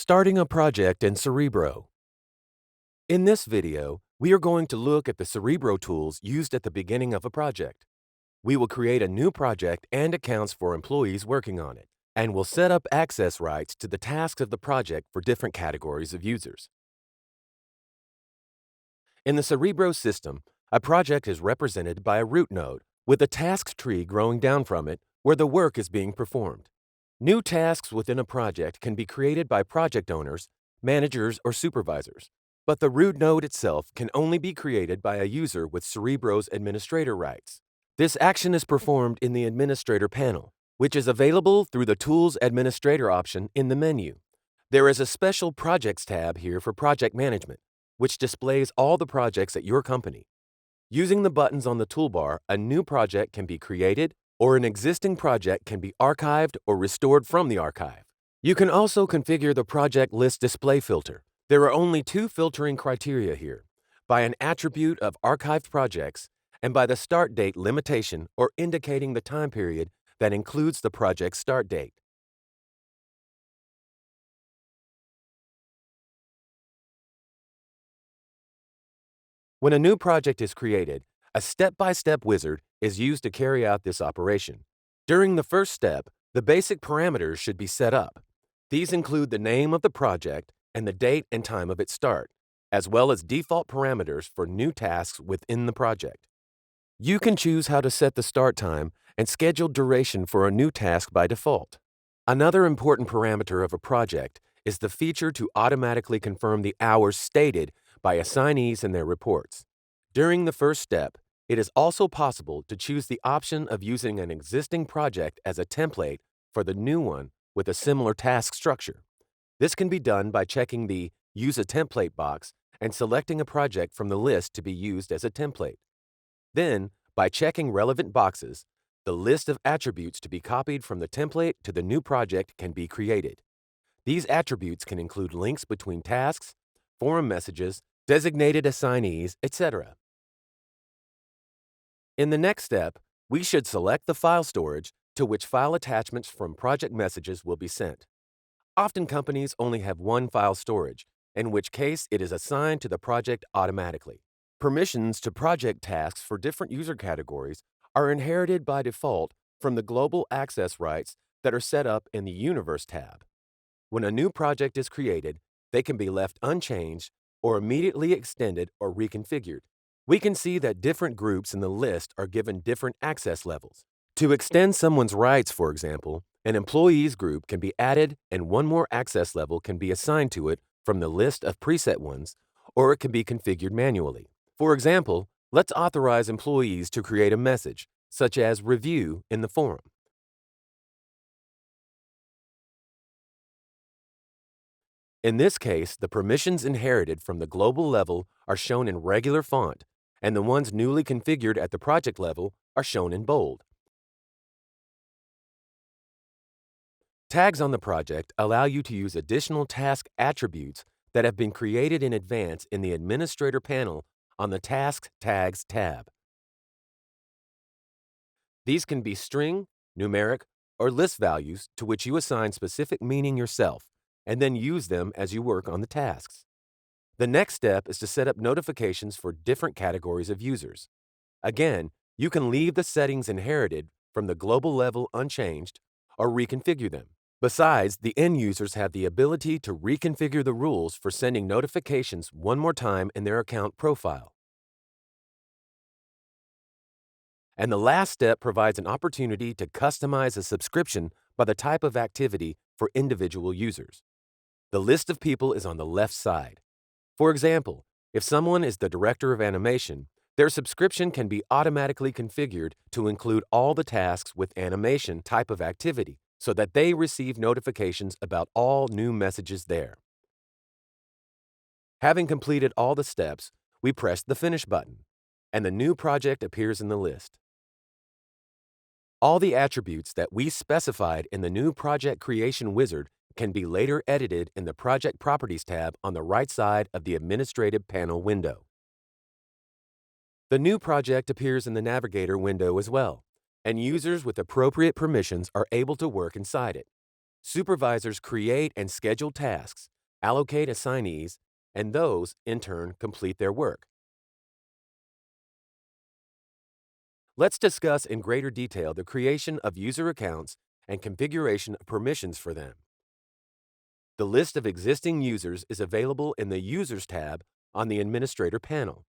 Starting a project in Cerebro. In this video, we are going to look at the Cerebro tools used at the beginning of a project. We will create a new project and accounts for employees working on it, and will set up access rights to the tasks of the project for different categories of users. In the Cerebro system, a project is represented by a root node with a tasks tree growing down from it where the work is being performed. New tasks within a project can be created by project owners, managers, or supervisors, but the root node itself can only be created by a user with Cerebro's administrator rights. This action is performed in the Administrator panel, which is available through the Tools Administrator option in the menu. There is a special Projects tab here for project management, which displays all the projects at your company. Using the buttons on the toolbar, a new project can be created, or an existing project can be archived or restored from the archive. You can also configure the project list display filter. There are only two filtering criteria here, by an attribute of archived projects and by the start date limitation or indicating the time period that includes the project's start date. When a new project is created, a step-by-step wizard is used to carry out this operation. During the first step, the basic parameters should be set up. These include the name of the project and the date and time of its start, as well as default parameters for new tasks within the project. You can choose how to set the start time and schedule duration for a new task by default. Another important parameter of a project is the feature to automatically confirm the hours stated by assignees in their reports. During the first step, it is also possible to choose the option of using an existing project as a template for the new one with a similar task structure. This can be done by checking the Use a Template box and selecting a project from the list to be used as a template. Then, by checking relevant boxes, the list of attributes to be copied from the template to the new project can be created. These attributes can include links between tasks, forum messages, designated assignees, etc. In the next step, we should select the file storage to which file attachments from project messages will be sent. Often companies only have one file storage, in which case it is assigned to the project automatically. Permissions to project tasks for different user categories are inherited by default from the global access rights that are set up in the Universe tab. When a new project is created, they can be left unchanged or immediately extended or reconfigured. We can see that different groups in the list are given different access levels. To extend someone's rights, for example, an employees group can be added and one more access level can be assigned to it from the list of preset ones, or it can be configured manually. For example, let's authorize employees to create a message, such as review in the forum. In this case, the permissions inherited from the global level are shown in regular font, and the ones newly configured at the project level are shown in bold. Tags on the project allow you to use additional task attributes that have been created in advance in the Administrator panel on the Tasks Tags tab. These can be string, numeric, or list values to which you assign specific meaning yourself, and then use them as you work on the tasks. The next step is to set up notifications for different categories of users. Again, you can leave the settings inherited from the global level unchanged or reconfigure them. Besides, the end users have the ability to reconfigure the rules for sending notifications one more time in their account profile. And the last step provides an opportunity to customize a subscription by the type of activity for individual users. The list of people is on the left side. For example, if someone is the director of animation, their subscription can be automatically configured to include all the tasks with animation type of activity so that they receive notifications about all new messages there. Having completed all the steps, we press the Finish button, and the new project appears in the list. All the attributes that we specified in the new Project Creation Wizard can be later edited in the Project Properties tab on the right side of the Administrative panel window. The new project appears in the Navigator window as well, and users with appropriate permissions are able to work inside it. Supervisors create and schedule tasks, allocate assignees, and those, in turn, complete their work. Let's discuss in greater detail the creation of user accounts and configuration of permissions for them. The list of existing users is available in the Users tab on the Administrator panel.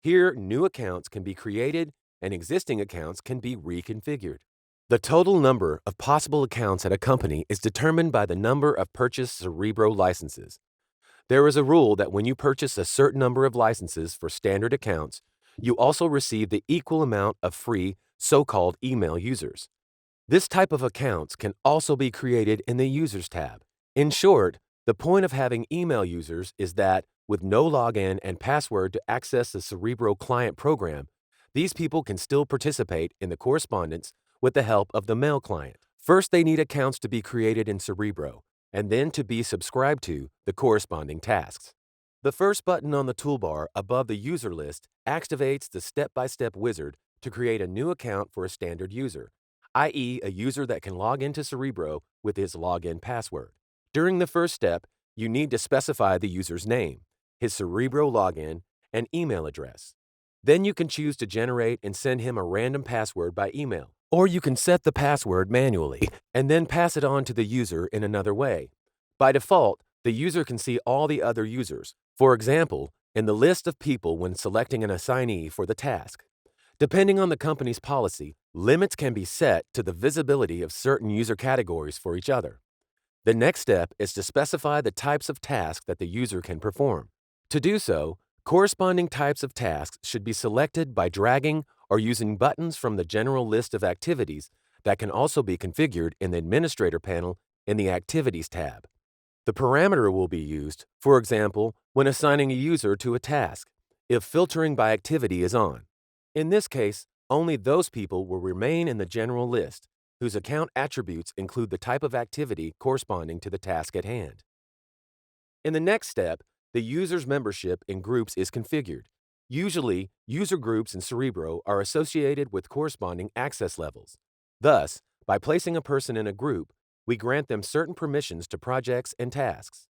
Here, new accounts can be created and existing accounts can be reconfigured. The total number of possible accounts at a company is determined by the number of purchased Cerebro licenses. There is a rule that when you purchase a certain number of licenses for standard accounts, you also receive the equal amount of free so-called email users. This type of accounts can also be created in the Users tab. In short, the point of having email users is that, with no login and password to access the Cerebro client program, these people can still participate in the correspondence with the help of the mail client. First, they need accounts to be created in Cerebro, and then to be subscribed to the corresponding tasks. The first button on the toolbar above the user list activates the step-by-step wizard to create a new account for a standard user, i.e., a user that can log into Cerebro with his login password. During the first step, you need to specify the user's name, his Cerebro login, and email address. Then you can choose to generate and send him a random password by email, or you can set the password manually and then pass it on to the user in another way. By default, the user can see all the other users, for example, in the list of people when selecting an assignee for the task. Depending on the company's policy, limits can be set to the visibility of certain user categories for each other. The next step is to specify the types of tasks that the user can perform. To do so, corresponding types of tasks should be selected by dragging or using buttons from the general list of activities that can also be configured in the Administrator panel in the Activities tab. The parameter will be used, for example, when assigning a user to a task, if filtering by activity is on. In this case, only those people will remain in the general list, whose account attributes include the type of activity corresponding to the task at hand. In the next step, the user's membership in groups is configured. Usually, user groups in Cerebro are associated with corresponding access levels. Thus, by placing a person in a group, we grant them certain permissions to projects and tasks.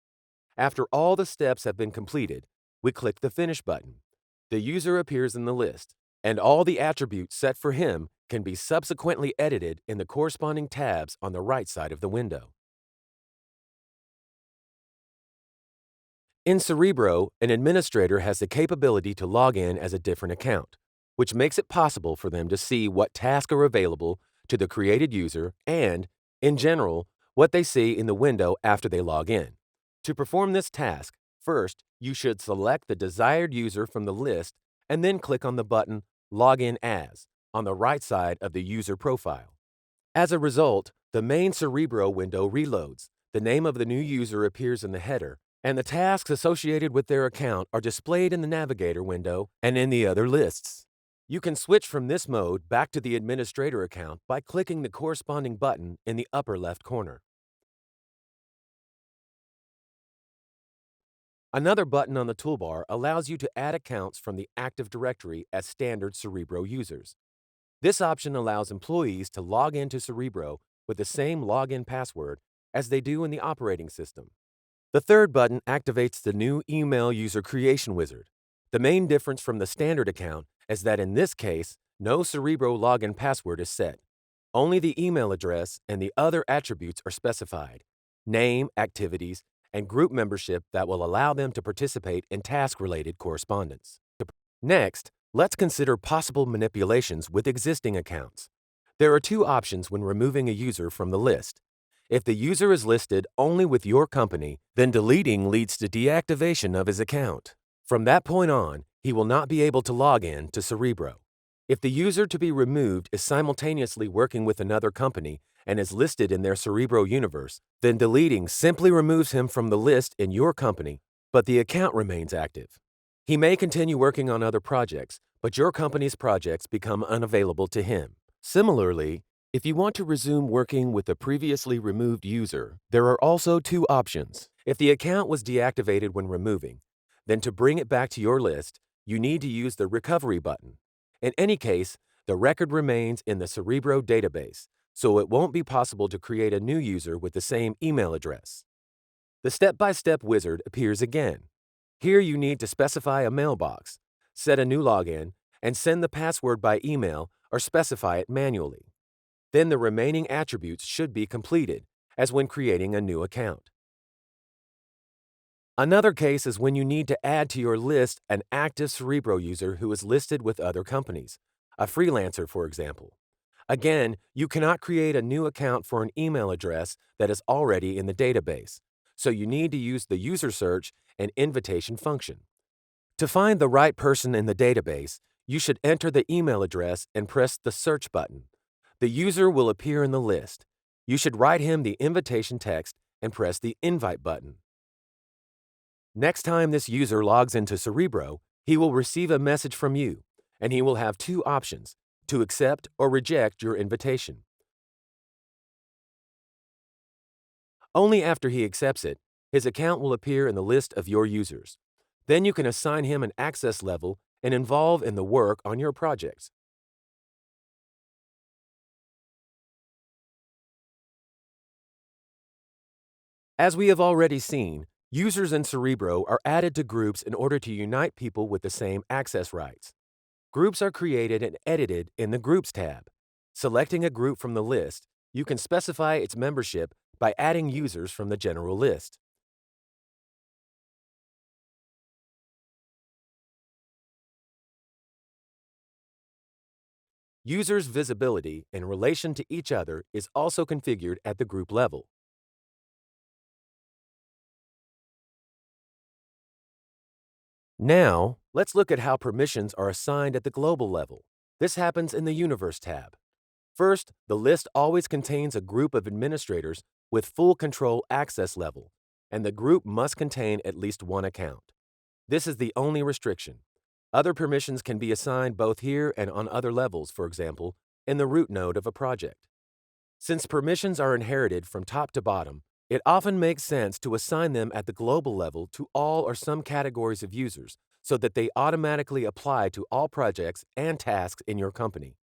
After all the steps have been completed, we click the Finish button. The user appears in the list, and all the attributes set for him can be subsequently edited in the corresponding tabs on the right side of the window. In Cerebro, an administrator has the capability to log in as a different account, which makes it possible for them to see what tasks are available to the created user and, in general, what they see in the window after they log in. To perform this task, first, you should select the desired user from the list and then click on the button Login As on the right side of the user profile. As a result, the main Cerebro window reloads, the name of the new user appears in the header, and the tasks associated with their account are displayed in the Navigator window and in the other lists. You can switch from this mode back to the administrator account by clicking the corresponding button in the upper left corner. Another button on the toolbar allows you to add accounts from the Active Directory as standard Cerebro users. This option allows employees to log into Cerebro with the same login password as they do in the operating system. The third button activates the new Email User Creation Wizard. The main difference from the standard account is that in this case, no Cerebro login password is set. Only the email address and the other attributes are specified: name, activities, and group membership that will allow them to participate in task-related correspondence. Next, let's consider possible manipulations with existing accounts. There are two options when removing a user from the list. If the user is listed only with your company, then deleting leads to deactivation of his account. From that point on, he will not be able to log in to Cerebro. If the user to be removed is simultaneously working with another company and is listed in their Cerebro universe, then deleting simply removes him from the list in your company, but the account remains active. He may continue working on other projects, but your company's projects become unavailable to him. Similarly, if you want to resume working with a previously removed user, there are also two options. If the account was deactivated when removing, then to bring it back to your list, you need to use the Recovery button. In any case, the record remains in the Cerebro database, so it won't be possible to create a new user with the same email address. The step-by-step wizard appears again. Here you need to specify a mailbox, set a new login, and send the password by email or specify it manually. Then the remaining attributes should be completed, as when creating a new account. Another case is when you need to add to your list an active Cerebro user who is listed with other companies, a freelancer, for example. Again, you cannot create a new account for an email address that is already in the database, so you need to use the user search and invitation function. To find the right person in the database, you should enter the email address and press the search button. The user will appear in the list. You should write him the invitation text and press the invite button. Next time this user logs into Cerebro, he will receive a message from you, and he will have two options: to accept or reject your invitation. Only after he accepts it, his account will appear in the list of your users. Then you can assign him an access level and involve in the work on your projects. As we have already seen, users in Cerebro are added to groups in order to unite people with the same access rights. Groups are created and edited in the Groups tab. Selecting a group from the list, you can specify its membership by adding users from the general list. Users' visibility in relation to each other is also configured at the group level. Now, let's look at how permissions are assigned at the global level. This happens in the Universe tab. First, the list always contains a group of administrators with full control access level, and the group must contain at least one account. This is the only restriction. Other permissions can be assigned both here and on other levels, for example, in the root node of a project. Since permissions are inherited from top to bottom, it often makes sense to assign them at the global level to all or some categories of users so that they automatically apply to all projects and tasks in your company.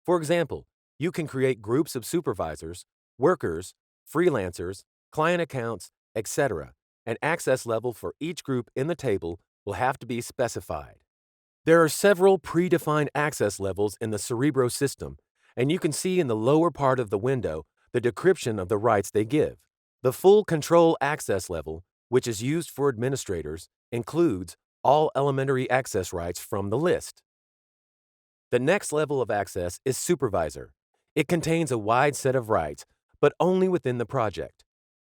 For example, you can create groups of supervisors, workers, freelancers, client accounts, etc. An access level for each group in the table will have to be specified. There are several predefined access levels in the Cerebro system, and you can see in the lower part of the window the description of the rights they give. The full control access level, which is used for administrators, includes all elementary access rights from the list. The next level of access is supervisor. It contains a wide set of rights, but only within the project.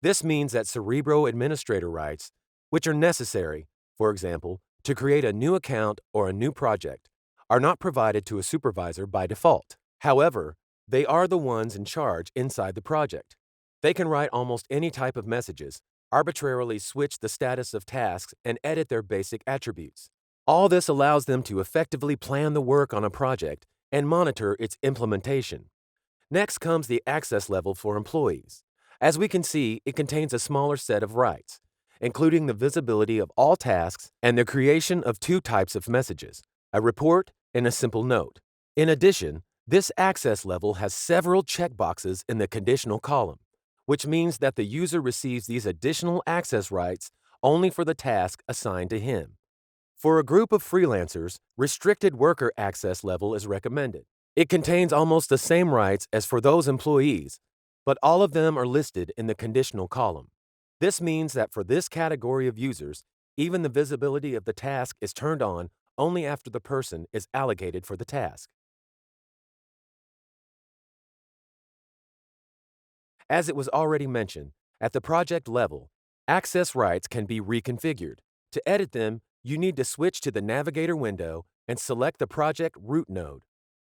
This means that Cerebro administrator rights, which are necessary, for example, to create a new account or a new project, are not provided to a supervisor by default. However, they are the ones in charge inside the project. They can write almost any type of messages, arbitrarily switch the status of tasks, and edit their basic attributes. All this allows them to effectively plan the work on a project and monitor its implementation. Next comes the access level for employees. As we can see, it contains a smaller set of rights, including the visibility of all tasks and the creation of two types of messages, a report and a simple note. In addition, this access level has several checkboxes in the conditional column, which means that the user receives these additional access rights only for the task assigned to him. For a group of freelancers, restricted worker access level is recommended. It contains almost the same rights as for those employees, but all of them are listed in the conditional column. This means that for this category of users, even the visibility of the task is turned on only after the person is allocated for the task. As it was already mentioned, at the project level, access rights can be reconfigured. To edit them, you need to switch to the Navigator window and select the project root node.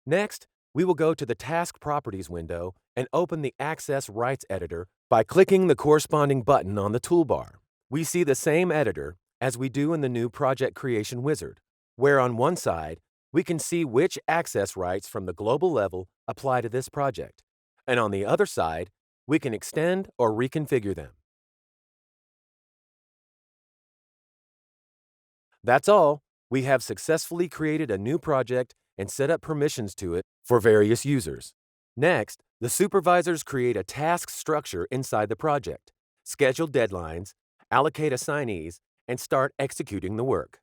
Next, we will go to the Task Properties window and open the Access Rights Editor by clicking the corresponding button on the toolbar. We see the same editor as we do in the new Project Creation Wizard, where on one side, we can see which access rights from the global level apply to this project, and on the other side, we can extend or reconfigure them. That's all. We have successfully created a new project and set up permissions to it for various users. Next, the supervisors create a task structure inside the project, schedule deadlines, allocate assignees, and start executing the work.